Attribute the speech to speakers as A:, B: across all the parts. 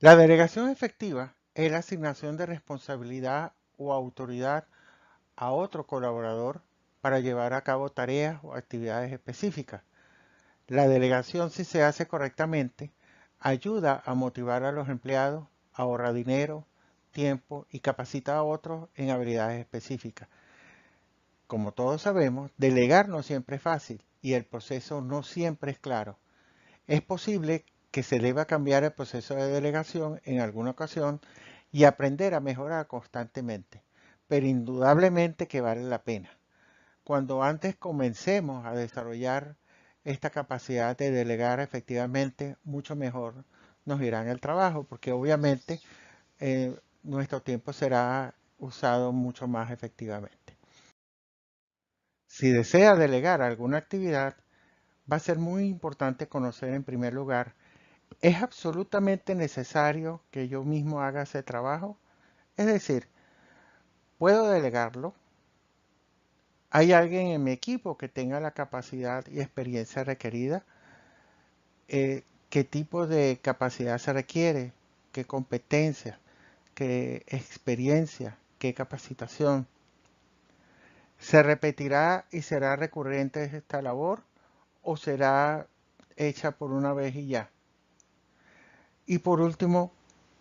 A: La delegación efectiva es la asignación de responsabilidad o autoridad a otro colaborador para llevar a cabo tareas o actividades específicas. La delegación, si se hace correctamente, ayuda a motivar a los empleados, ahorra dinero, tiempo y capacita a otros en habilidades específicas. Como todos sabemos, delegar no siempre es fácil y el proceso no siempre es claro. Es posible que se deba cambiar el proceso de delegación en alguna ocasión y aprender a mejorar constantemente, pero indudablemente que vale la pena. Cuando antes comencemos a desarrollar esta capacidad de delegar efectivamente, mucho mejor nos irá en el trabajo, porque obviamente nuestro tiempo será usado mucho más efectivamente. Si desea delegar alguna actividad, va a ser muy importante conocer en primer lugar, ¿es absolutamente necesario que yo mismo haga ese trabajo? Es decir, ¿puedo delegarlo? ¿Hay alguien en mi equipo que tenga la capacidad y experiencia requerida? ¿Qué tipo de capacidad se requiere? ¿Qué competencia? ¿Qué experiencia? ¿Qué capacitación? ¿Se repetirá y será recurrente esta labor o será hecha por una vez y ya? Y por último,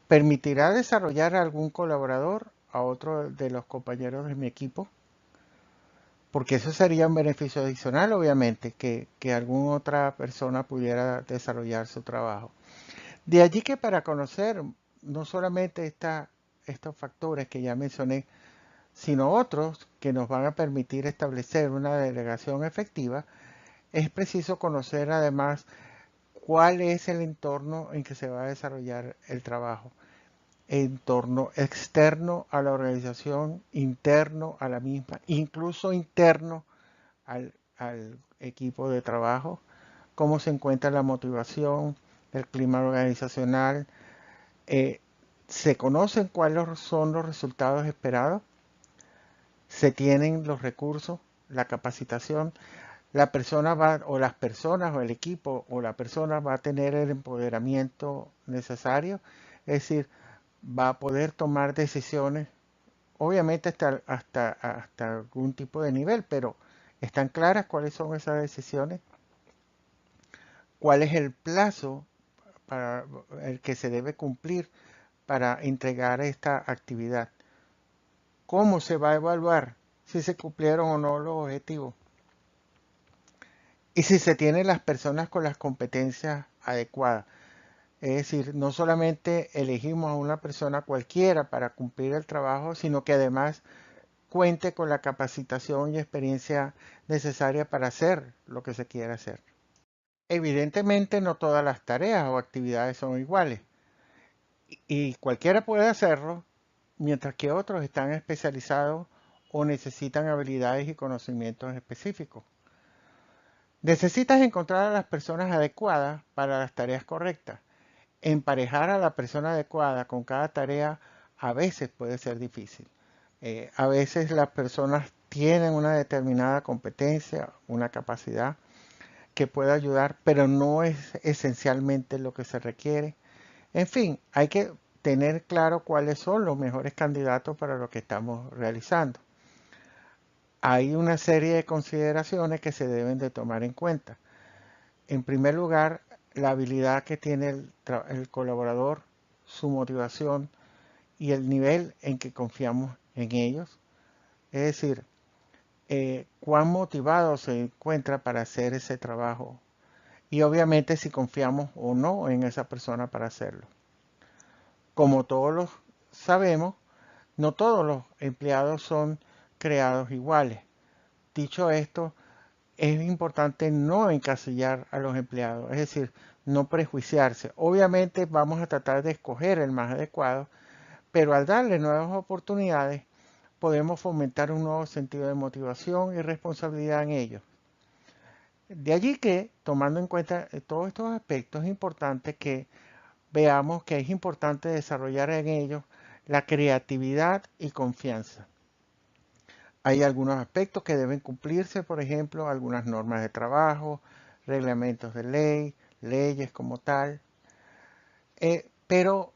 A: ¿permitirá desarrollar a algún colaborador, a otro de los compañeros de mi equipo? Porque eso sería un beneficio adicional, obviamente, que alguna otra persona pudiera desarrollar su trabajo. De allí que para conocer no solamente estos factores que ya mencioné, sino otros que nos van a permitir establecer una delegación efectiva, es preciso conocer además cuál es el entorno en que se va a desarrollar el trabajo. Entorno externo a la organización, interno a la misma, incluso interno al equipo de trabajo, cómo se encuentra la motivación, el clima organizacional, eh, se conocen cuáles son los resultados esperados, se tienen los recursos, la capacitación, la persona va, o las personas, o el equipo, o la persona va a tener el empoderamiento necesario, es decir, va a poder tomar decisiones, obviamente hasta algún tipo de nivel, pero están claras cuáles son esas decisiones, cuál es el plazo para el que se debe cumplir para entregar esta actividad. ¿Cómo se va a evaluar si se cumplieron o no los objetivos? Y si se tienen las personas con las competencias adecuadas. Es decir, no solamente elegimos a una persona cualquiera para cumplir el trabajo, sino que además cuente con la capacitación y experiencia necesaria para hacer lo que se quiere hacer. Evidentemente no todas las tareas o actividades son iguales y cualquiera puede hacerlo, mientras que otros están especializados o necesitan habilidades y conocimientos específicos. Necesitas encontrar a las personas adecuadas para las tareas correctas. Emparejar a la persona adecuada con cada tarea a veces puede ser difícil. A veces las personas tienen una determinada competencia, una capacidad que puede ayudar, pero no es esencialmente lo que se requiere. En fin, hay que tener claro cuáles son los mejores candidatos para lo que estamos realizando. Hay una serie de consideraciones que se deben de tomar en cuenta. En primer lugar, la habilidad que tiene el colaborador, su motivación y el nivel en que confiamos en ellos. Es decir, cuán motivado se encuentra para hacer ese trabajo y obviamente si confiamos o no en esa persona para hacerlo. Como todos los sabemos, no todos los empleados son creados iguales. Dicho esto, es importante no encasillar a los empleados, es decir, no prejuiciarse. Obviamente vamos a tratar de escoger el más adecuado, pero al darle nuevas oportunidades, podemos fomentar un nuevo sentido de motivación y responsabilidad en ellos. De allí que, tomando en cuenta todos estos aspectos, es importante que veamos que es importante desarrollar en ellos la creatividad y confianza. Hay algunos aspectos que deben cumplirse, por ejemplo, algunas normas de trabajo, reglamentos de ley, leyes como tal. pero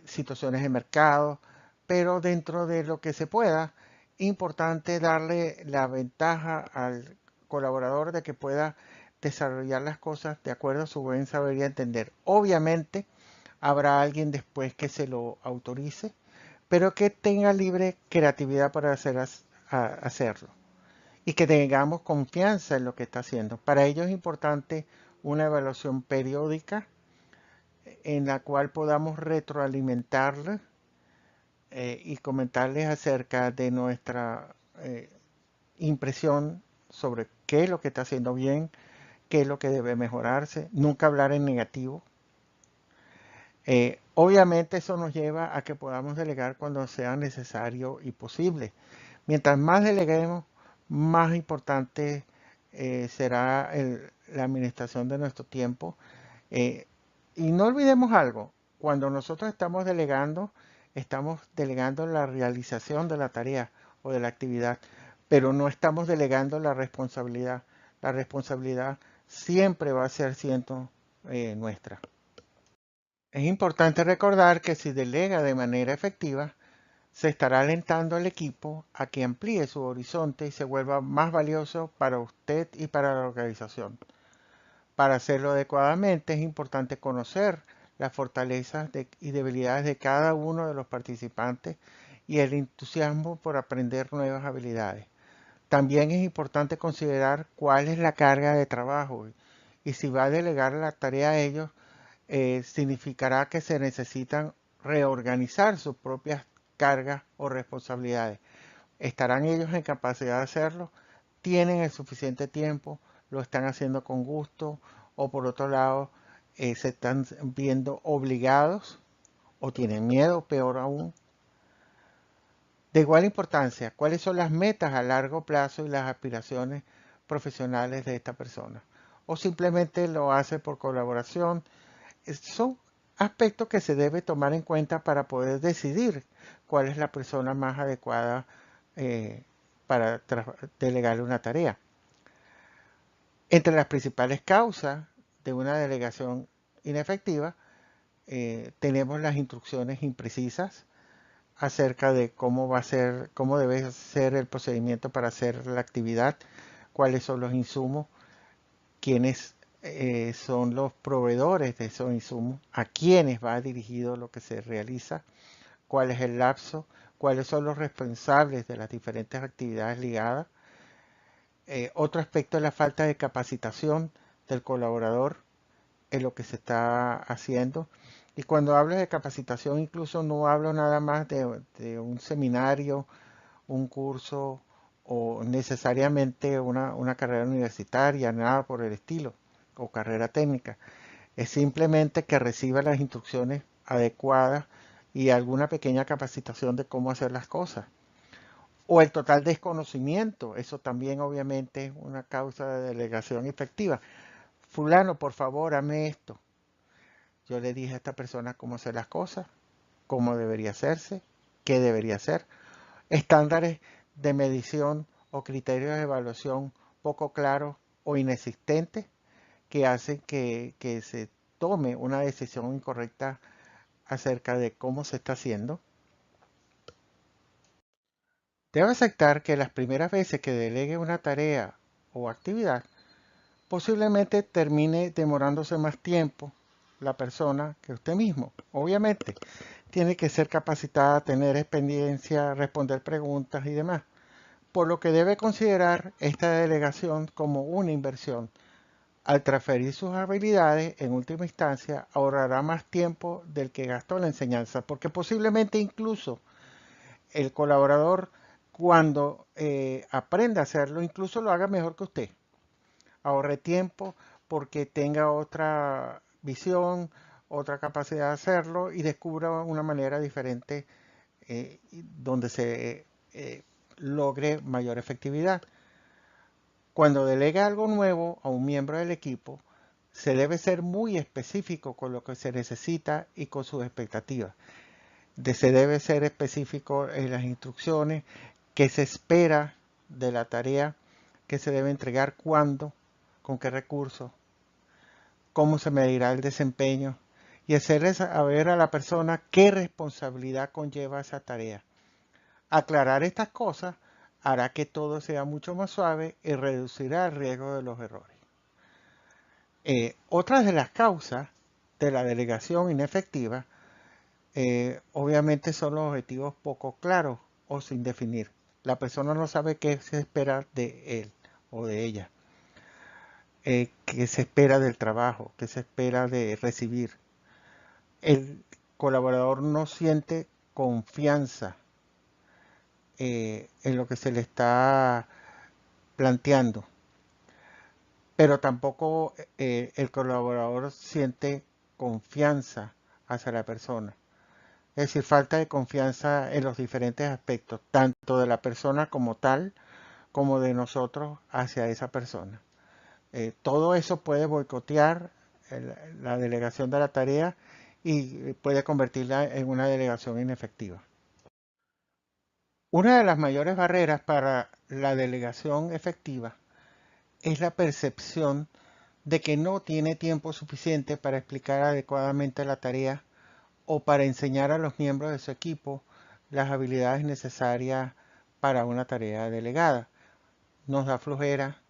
A: situaciones de mercado, pero dentro de lo que se pueda, importante darle la ventaja al colaborador de que pueda desarrollar las cosas de acuerdo a su buen saber y entender. Obviamente, habrá alguien después que se lo autorice, pero que tenga libre creatividad para hacerlo y que tengamos confianza en lo que está haciendo. Para ello es importante una evaluación periódica en la cual podamos retroalimentarle y comentarles acerca de nuestra impresión sobre qué es lo que está haciendo bien, qué es lo que debe mejorarse, nunca hablar en negativo. Obviamente eso nos lleva a que podamos delegar cuando sea necesario y posible. Mientras más deleguemos, más importante será la administración de nuestro tiempo. Eh, y no olvidemos algo, cuando nosotros estamos delegando la realización de la tarea o de la actividad, pero no estamos delegando la responsabilidad. La responsabilidad siempre va a ser siendo nuestra. Es importante recordar que si delega de manera efectiva, se estará alentando al equipo a que amplíe su horizonte y se vuelva más valioso para usted y para la organización. Para hacerlo adecuadamente es importante conocer las fortalezas y debilidades de cada uno de los participantes y el entusiasmo por aprender nuevas habilidades. También es importante considerar cuál es la carga de trabajo y si va a delegar la tarea a ellos, significará que se necesitan reorganizar sus propias cargas o responsabilidades. ¿Estarán ellos en capacidad de hacerlo? ¿Tienen el suficiente tiempo? ¿Lo están haciendo con gusto? ¿O por otro lado, se están viendo obligados? ¿O tienen miedo, peor aún? De igual importancia, ¿cuáles son las metas a largo plazo y las aspiraciones profesionales de esta persona? ¿O simplemente lo hace por colaboración? Son aspectos que se debe tomar en cuenta para poder decidir cuál es la persona más adecuada eh, para delegarle una tarea. Entre las principales causas de una delegación inefectiva, tenemos las instrucciones imprecisas acerca de cómo va a ser, cómo debe ser el procedimiento para hacer la actividad, cuáles son los insumos, quiénes son los proveedores de esos insumos, a quiénes va dirigido lo que se realiza, cuál es el lapso, cuáles son los responsables de las diferentes actividades ligadas. Otro aspecto es la falta de capacitación del colaborador en lo que se está haciendo. Y cuando hablo de capacitación, incluso no hablo nada más de un seminario, un curso o necesariamente una carrera universitaria, nada por el estilo, o carrera técnica. Es simplemente que reciba las instrucciones adecuadas y alguna pequeña capacitación de cómo hacer las cosas. O el total desconocimiento, eso también obviamente es una causa de delegación efectiva. Fulano, por favor, hame esto. Yo le dije a esta persona cómo hacer las cosas, cómo debería hacerse, qué debería hacer. Estándares de medición o criterios de evaluación poco claros o inexistentes que hacen que se tome una decisión incorrecta acerca de cómo se está haciendo. Debe aceptar que las primeras veces que delegue una tarea o actividad, posiblemente termine demorándose más tiempo la persona que usted mismo. Obviamente, tiene que ser capacitada, tener experiencia, responder preguntas y demás. Por lo que debe considerar esta delegación como una inversión. Al transferir sus habilidades, en última instancia, ahorrará más tiempo del que gastó en la enseñanza, porque posiblemente incluso el colaborador, cuando aprenda a hacerlo, incluso lo haga mejor que usted. Ahorre tiempo porque tenga otra visión, otra capacidad de hacerlo y descubra una manera diferente donde se logre mayor efectividad. Cuando delega algo nuevo a un miembro del equipo, se debe ser muy específico con lo que se necesita y con sus expectativas. Se debe ser específico en las instrucciones, qué se espera de la tarea, qué se debe entregar, cuándo, con qué recursos, cómo se medirá el desempeño y hacerle saber a la persona qué responsabilidad conlleva esa tarea. Aclarar estas cosas hará que todo sea mucho más suave y reducirá el riesgo de los errores. Otras de las causas de la delegación inefectiva obviamente son los objetivos poco claros o sin definir. La persona no sabe qué se espera de él o de ella, qué se espera del trabajo, qué se espera de recibir. El colaborador no siente confianza en lo que se le está planteando, pero tampoco el colaborador siente confianza hacia la persona. Es decir, falta de confianza en los diferentes aspectos, tanto de la persona como tal, como de nosotros hacia esa persona. Todo eso puede boicotear la delegación de la tarea y puede convertirla en una delegación inefectiva. Una de las mayores barreras para la delegación efectiva es la percepción de que no tiene tiempo suficiente para explicar adecuadamente la tarea o para enseñar a los miembros de su equipo las habilidades necesarias para una tarea delegada. Nos da flojera,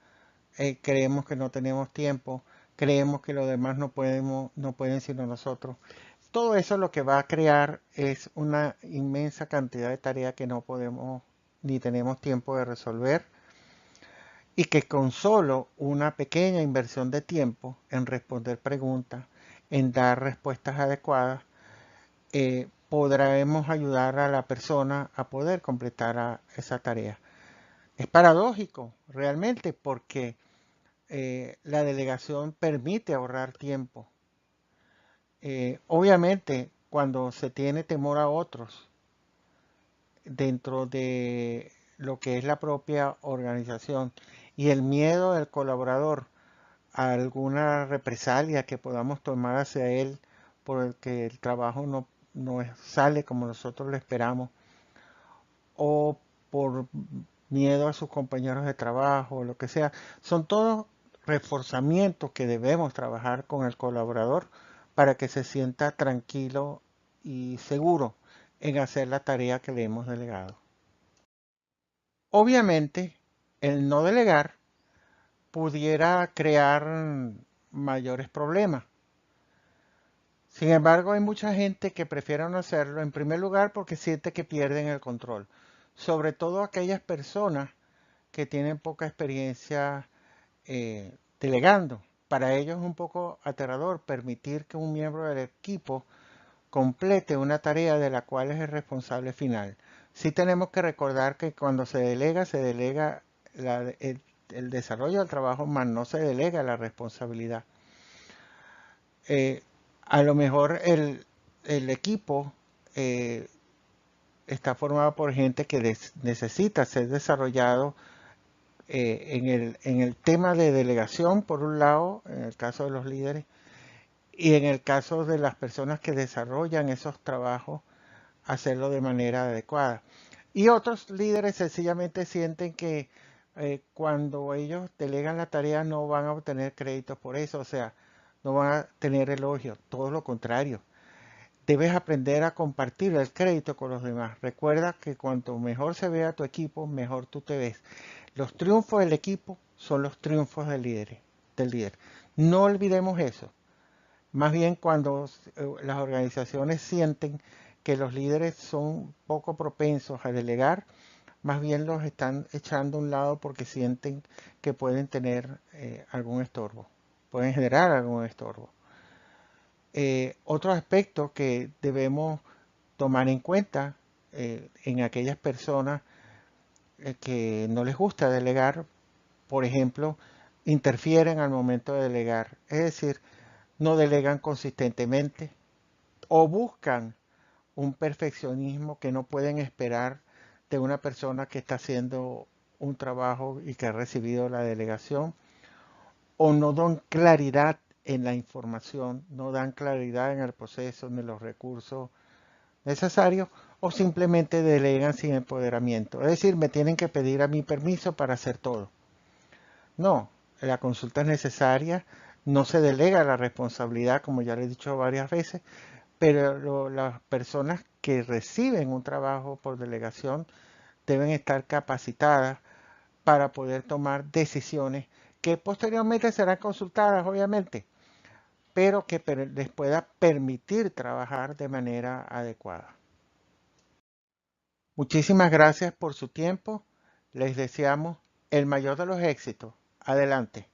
A: creemos que no tenemos tiempo, creemos que los demás no pueden sino nosotros. Todo eso lo que va a crear es una inmensa cantidad de tareas que no podemos ni tenemos tiempo de resolver y que con solo una pequeña inversión de tiempo en responder preguntas, en dar respuestas adecuadas, podremos ayudar a la persona a poder completar esa tarea. Es paradójico realmente porque la delegación permite ahorrar tiempo. Obviamente, cuando se tiene temor a otros dentro de lo que es la propia organización y el miedo del colaborador a alguna represalia que podamos tomar hacia él por el que el trabajo no sale como nosotros lo esperamos, o por miedo a sus compañeros de trabajo, o lo que sea. Son todos reforzamientos que debemos trabajar con el colaborador para que se sienta tranquilo y seguro en hacer la tarea que le hemos delegado. Obviamente, el no delegar pudiera crear mayores problemas. Sin embargo, hay mucha gente que prefiere no hacerlo, en primer lugar porque siente que pierden el control, sobre todo aquellas personas que tienen poca experiencia delegando. Para ellos es un poco aterrador permitir que un miembro del equipo complete una tarea de la cual es el responsable final. Sí tenemos que recordar que cuando se delega el desarrollo del trabajo, más no se delega la responsabilidad. Eh, a lo mejor el equipo está formado por gente que necesita ser desarrollado en el tema de delegación, por un lado, en el caso de los líderes, y en el caso de las personas que desarrollan esos trabajos, hacerlo de manera adecuada. Y otros líderes sencillamente sienten que cuando ellos delegan la tarea no van a obtener créditos por eso, o sea, no van a tener elogios, todo lo contrario. Debes aprender a compartir el crédito con los demás. Recuerda que cuanto mejor se vea tu equipo, mejor tú te ves. Los triunfos del equipo son los triunfos del líder. No olvidemos eso. Más bien cuando las organizaciones sienten que los líderes son poco propensos a delegar, más bien los están echando a un lado porque sienten que pueden tener algún estorbo, pueden generar algún estorbo. Otro aspecto que debemos tomar en cuenta en aquellas personas que no les gusta delegar, por ejemplo, interfieren al momento de delegar, es decir, no delegan consistentemente o buscan un perfeccionismo que no pueden esperar de una persona que está haciendo un trabajo y que ha recibido la delegación, o no dan claridad en la información, no dan claridad en el proceso, ni los recursos necesarios, o simplemente delegan sin empoderamiento. Es decir, me tienen que pedir a mí permiso para hacer todo. No, la consulta es necesaria, No se delega la responsabilidad, como ya le he dicho varias veces, pero las personas que reciben un trabajo por delegación deben estar capacitadas para poder tomar decisiones que posteriormente serán consultadas, obviamente, pero que les pueda permitir trabajar de manera adecuada. Muchísimas gracias por su tiempo. Les deseamos el mayor de los éxitos. Adelante.